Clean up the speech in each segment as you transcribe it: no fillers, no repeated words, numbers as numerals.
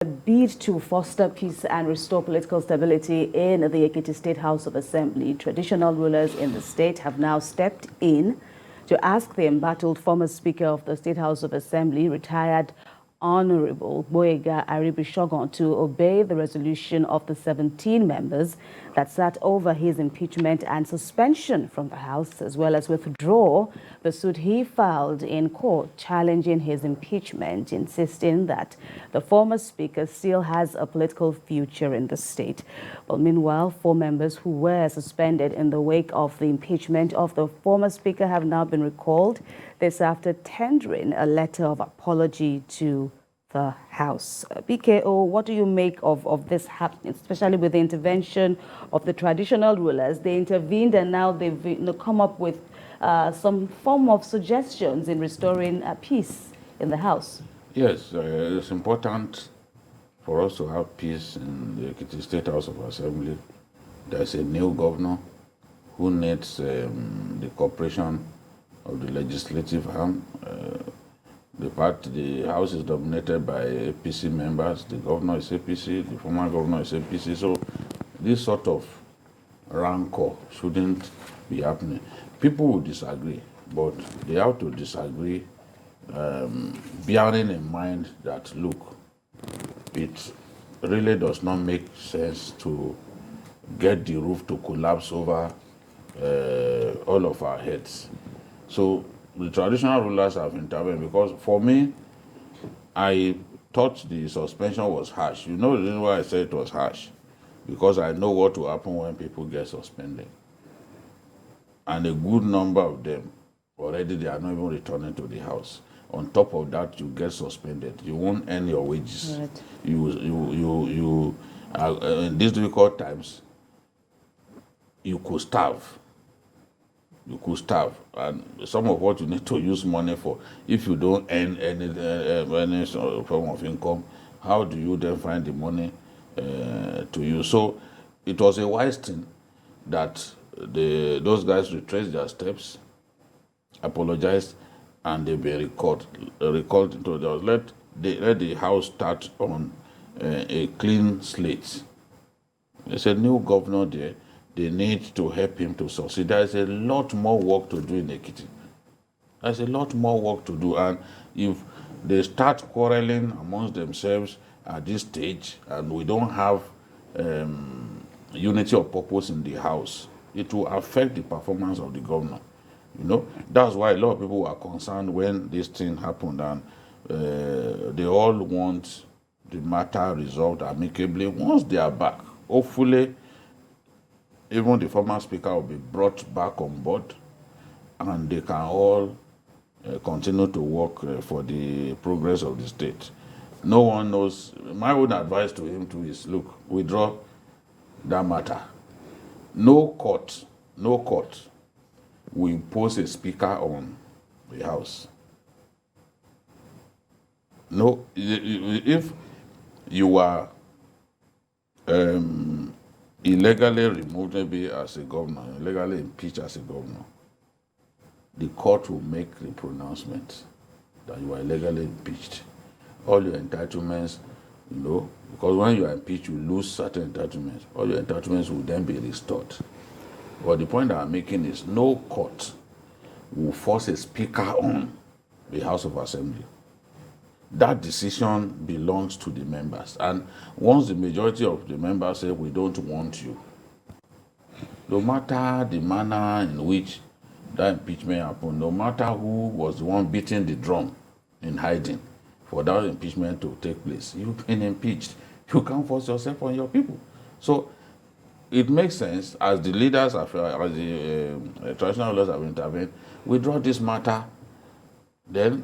A bid to foster peace and restore political stability in the Ekiti State House of Assembly, traditional rulers in the state have now stepped in to ask the embattled former Speaker of the State House of Assembly, retired Honorable Boyega Aribishogun, to obey the resolution of the 17 members that sat over his impeachment and suspension from the House, as well as withdraw the suit he filed in court challenging his impeachment, insisting that the former Speaker still has a political future in the state. Well, meanwhile, 4 members who were suspended in the wake of the impeachment of the former Speaker have now been recalled. This after tendering a letter of apology to the House. BKO, what do you make of this happening, especially with the intervention of the traditional rulers? They intervened and now they've come up with some form of suggestions in restoring peace in the House. Yes, it's important for us to have peace in the Ekiti State House of Assembly. There's a new governor who needs the cooperation of the legislative arm. The House is dominated by APC members. The governor is APC, the former governor is APC. So this sort of rancor shouldn't be happening. People will disagree, but they have to disagree bearing in mind that, look, it really does not make sense to get the roof to collapse over all of our heads. So the traditional rulers have intervened because, for me, I thought the suspension was harsh. You know the reason why I said it was harsh? Because I know what will happen when people get suspended. And a good number of them, already they are not even returning to the house. On top of that, you get suspended. You won't earn your wages. Right. In these difficult times, you could starve. You could starve, and some of what you need to use money for, if you don't earn any form of income, how do you then find the money to use? So it was a wise thing that those guys retraced their steps, apologized, and they've been recalled into the house. Let the house start on a clean slate. There's a new governor there. They need to help him to succeed. There's a lot more work to do in Ekiti. There's a lot more work to do. And if they start quarreling amongst themselves at this stage, and we don't have unity of purpose in the house, it will affect the performance of the governor. You know, that's why a lot of people were concerned when this thing happened, and they all want the matter resolved amicably. Once they are back, hopefully, even the former speaker will be brought back on board, and they can all continue to work for the progress of the state. No one knows. My own advice to him too is, look, withdraw that matter. No court will impose a speaker on the house. No, if you are illegally removed maybe as a governor, illegally impeached as a governor, the court will make the pronouncement that you are illegally impeached. All your entitlements, you know, because when you are impeached, you lose certain entitlements. All your entitlements will then be restored. But the point that I'm making is no court will force a speaker on the House of Assembly. That decision belongs to the members. And once the majority of the members say, we don't want you, no matter the manner in which that impeachment happened, no matter who was the one beating the drum in hiding for that impeachment to take place, you've been impeached. You can't force yourself on your people. So it makes sense, as the leaders, as the traditional rulers have intervened, withdraw this matter, then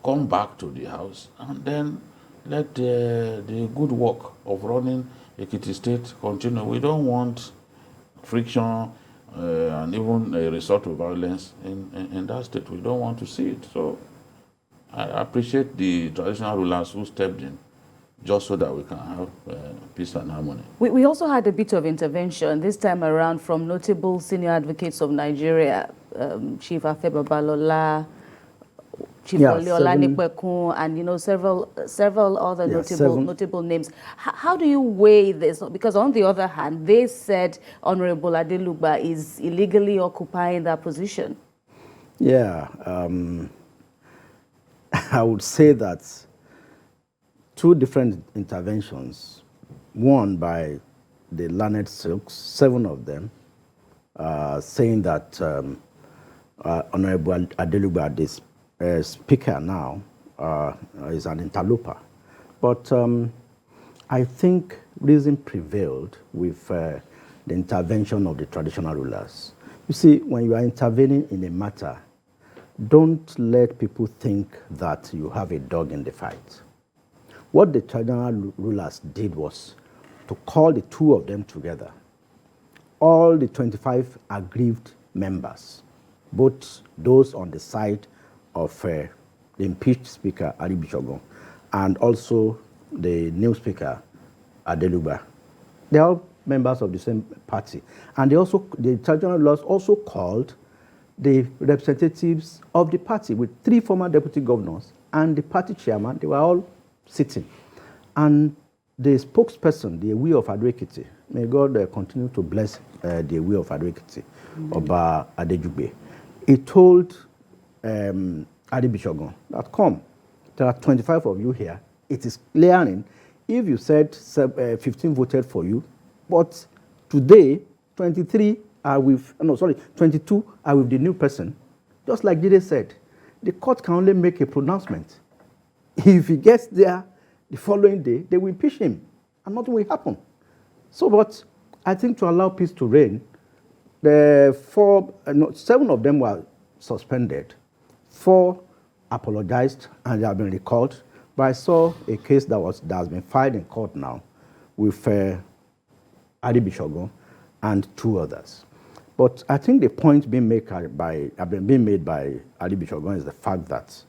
come back to the house, and then let the good work of running Ekiti State continue. We don't want friction and even a resort to violence in that state. We don't want to see it. So I appreciate the traditional rulers who stepped in just so that we can have peace and harmony. We also had a bit of intervention this time around from notable senior advocates of Nigeria, Chief Afe Babalola, Chief Yeah, Oliola Nipekun, and several other notable names. How do you weigh this? Because on the other hand, they said Honorable Adelugba is illegally occupying that position. Yeah, I would say that two different interventions, one by the learned silks, 7 of them, saying that Honorable Adelugba, this speaker now, is an interloper. But I think reason prevailed with the intervention of the traditional rulers. You see, when you are intervening in a matter, don't let people think that you have a dog in the fight. What the traditional rulers did was to call the 2 of them together, all the 25 aggrieved members, both those on the side of the impeached speaker, Ali Bishogun, and also the new speaker, Adelugba. They are all members of the same party. And the traditional rulers also called the representatives of the party with 3 former deputy governors and the party chairman. They were all sitting. And the spokesperson, the Ewe of Ekiti, may God continue to bless the Ewe of Ekiti, Oba Adejugbe. He told Adi Bishogun that, come, there are 25 of you here. It is clearing. If you said 15 voted for you, but today 22 are with the new person. Just like Jide said, the court can only make a pronouncement. If he gets there the following day, they will impeach him and nothing will happen. So, but I think to allow peace to reign, 7 of them were suspended, 4 apologized and they have been recalled. But I saw a case that has been filed in court now with Adi Bishogun and 2 others. But I think the point being made by Adi Bishogun is the fact that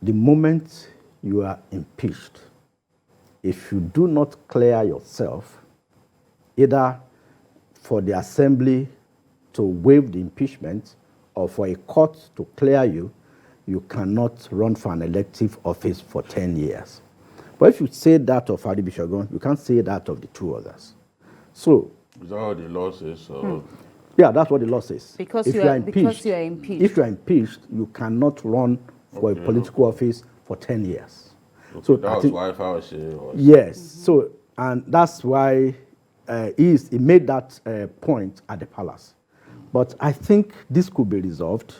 the moment you are impeached, if you do not clear yourself, either for the assembly to waive the impeachment or for a court to clear you, you cannot run for an elective office for 10 years. But if you say that of Adi Bishogun, you can't say that of the 2 others. So, is that what the law says? Yeah, that's what the law says. Because you are impeached. If you are impeached, you cannot run for a political office for 10 years. Okay, so that was why Fawashe was. Yes. So, and that's why he made that point at the palace. But I think this could be resolved.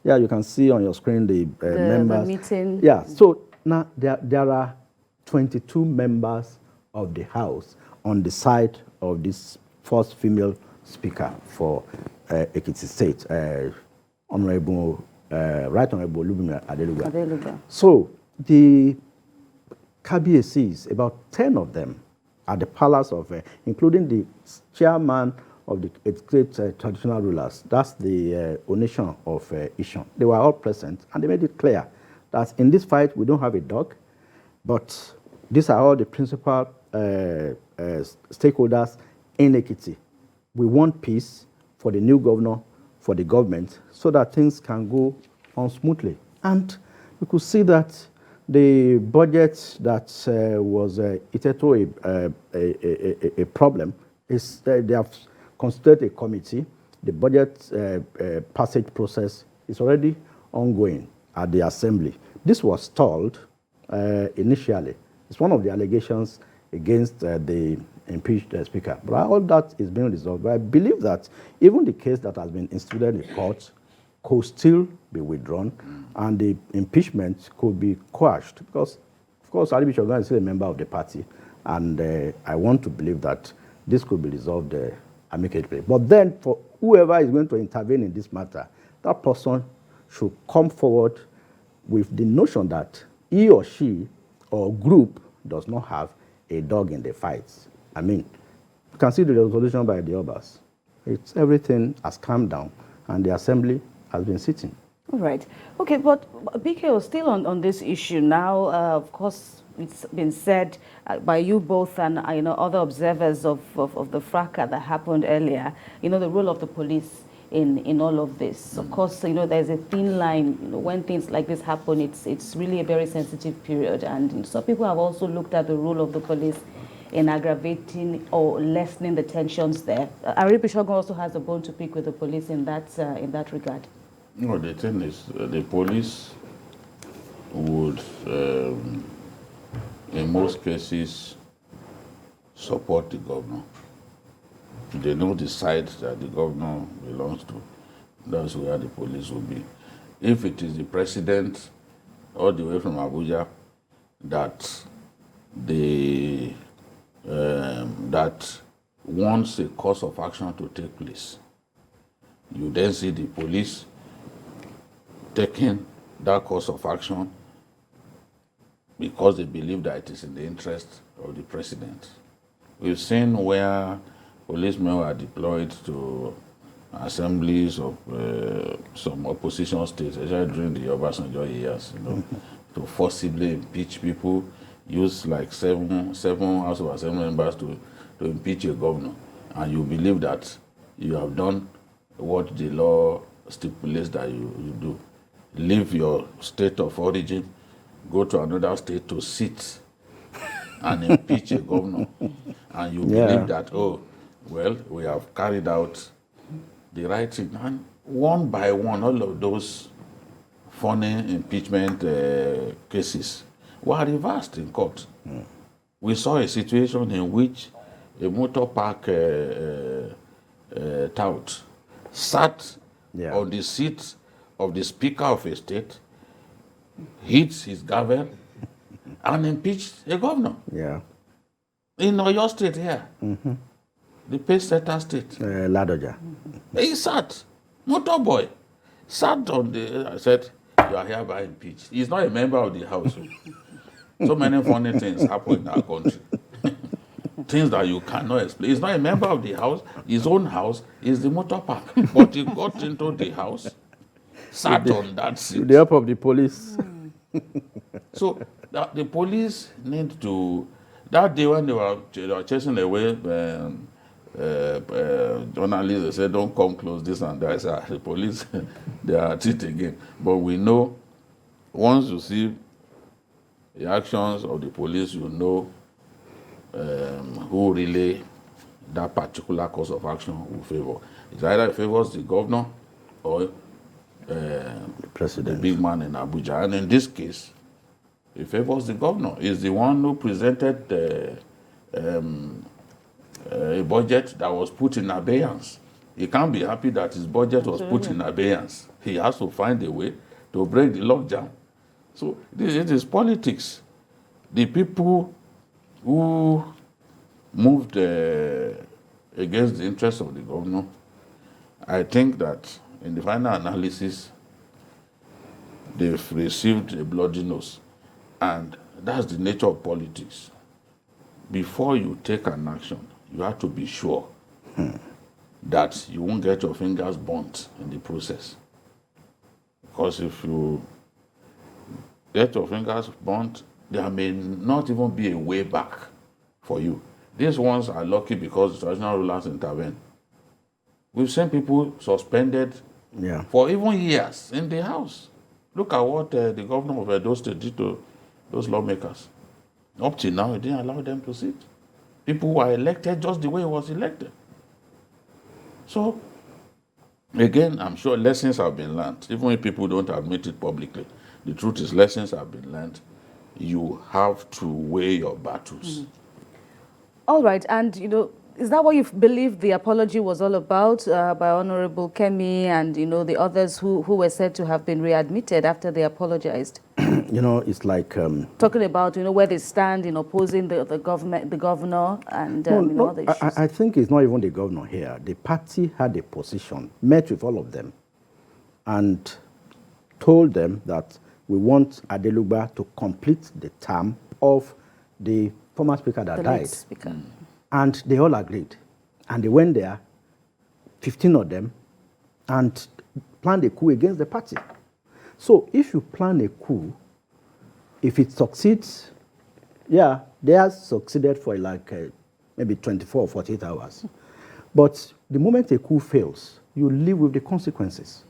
Yeah, you can see on your screen the members. The meeting. Yeah. So now there are 22 members of the House on the side of this first female speaker for Ekiti State, Right Honorable Lubimi Adelugba. So the KBACs, about 10 of them, at the palace of, including the chairman of the Ekiti traditional rulers, that's the Onation of Ishon. They were all present, and they made it clear that in this fight we don't have a dog, but these are all the principal stakeholders in Ekiti. We want peace for the new governor, for the government, so that things can go on smoothly. And we could see that the budget that was hitherto a problem is they have constituted a committee. The budget passage process is already ongoing at the assembly. This was stalled initially. It's one of the allegations against the impeached speaker. But all that is being resolved. But I believe that even the case that has been instituted in court could still be withdrawn, and the impeachment could be quashed, because, of course, Ali Bishogun is still a member of the party, and I want to believe that this could be resolved amicably. But then, for whoever is going to intervene in this matter, that person should come forward with the notion that he or she or group does not have a dog in the fight. I mean, you can see the resolution by the Obas. Everything has calmed down, and the assembly has been sitting. All right. Okay, but BK, still on this issue now, of course, it's been said by you both and other observers of the fracas that happened earlier, the role of the police in all of this. Of course, there's a thin line. When things like this happen, it's really a very sensitive period. And some people have also looked at the role of the police in aggravating or lessening the tensions there. Aripeshogun also has a bone to pick with the police in that regard. No, the thing is, the police would, in most cases, support the governor. They know the side that the governor belongs to. That's where the police will be. If it is the president all the way from Abuja that that wants a course of action to take place, you then see the police taking that course of action because they believe that it is in the interest of the president. We've seen where policemen were deployed to assemblies of some opposition states, especially during the Obasanjo years, to forcibly impeach people, use like seven House of Assembly members to impeach a governor. And you believe that you have done what the law stipulates that you do. Leave your state of origin, go to another state to sit and impeach a governor. And you believe that, oh, well, we have carried out the right thing. And one by one, all of those funny impeachment cases were reversed in court. We saw a situation in which a motor park tout sat on the seat of the Speaker of a state, hit his gavel, and impeached a governor. Yeah. In Oyo State here, the pace-setter state. Ladoja. He sat, motor boy, sat on the, said, you are hereby impeached. He's not a member of the House. So many funny things happen in our country. Things that you cannot explain. He's not a member of the House. His own house is the motor park. But he got into the House, sat on that seat. With the help of the police. So the police need to, that day when they were chasing away journalists, they said, don't come close, this and that. I said, the police, they are at it again. But we know, once you see the actions of the police, you know who really that particular course of action will favor. It either favors the governor or the president, the big man in Abuja. And in this case, it favors the governor. He's the one who presented a budget that was put in abeyance. He can't be happy that his budget was put in abeyance. He has to find a way to break the lockdown. So it is politics. The people who moved against the interests of the governor, I think that in the final analysis, they've received a bloody nose. And that's the nature of politics. Before you take an action, you have to be sure that you won't get your fingers burnt in the process. Because if you get your fingers burnt, there may not even be a way back for you. These ones are lucky because the traditional rulers intervene. We've seen people suspended for even years in the House. Look at what the governor of Edo State did to those lawmakers. Up till now, he didn't allow them to sit. People were elected just the way he was elected. So, again, I'm sure lessons have been learned, even if people don't admit it publicly. The truth is, lessons have been learned. You have to weigh your battles. All right, and is that what you believe the apology was all about by Honorable Kemi and the others who were said to have been readmitted after they apologized? It's like talking about where they stand in opposing the government, the governor, and other issues. I think it's not even the governor here. The party had a position, met with all of them, and told them that we want Adeluba to complete the term of the former speaker that died. Speaker. And they all agreed. And they went there, 15 of them, and planned a coup against the party. So if you plan a coup, if it succeeds, they have succeeded for like maybe 24 or 48 hours. But the moment a coup fails, you live with the consequences.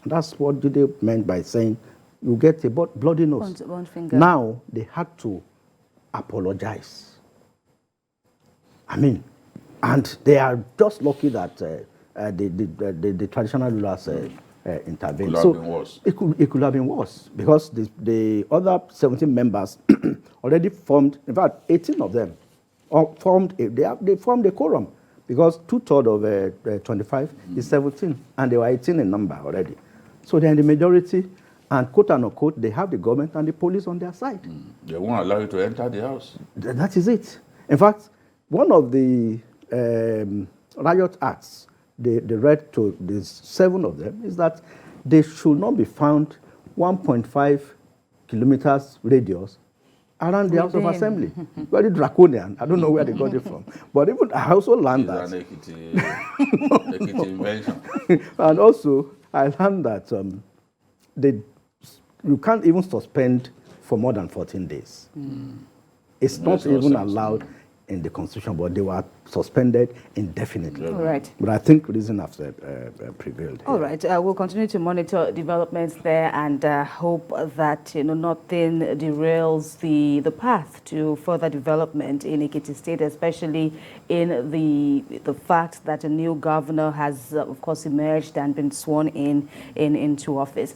And that's what Jide meant by saying you get a bloody nose. One finger. Now they had to apologize. I mean, and they are just lucky that the traditional rulers intervened. Could have been worse. It could have been worse because the other 17 members already formed, in fact, 18 of them formed, they formed a quorum because 2/3 of 25 is 17, and they were 18 in number already. So they're in the majority, and quote unquote, they have the government and the police on their side. They won't allow you to enter the house. That is it. In fact, one of the riot acts they read to the 7 of them is that they should not be found 1.5 kilometers radius around the House of Assembly. Very draconian. I don't know where they got it from. But even I also learned that. It's an Ekiti invention. And also, I learned that you can't even suspend for more than 14 days. It's not even allowed in the Constitution, but they were suspended indefinitely. All right. But I think reason have prevailed. All right. We'll continue to monitor developments there and hope that nothing derails the path to further development in Ekiti State, especially in the fact that a new governor has, of course, emerged and been sworn into office.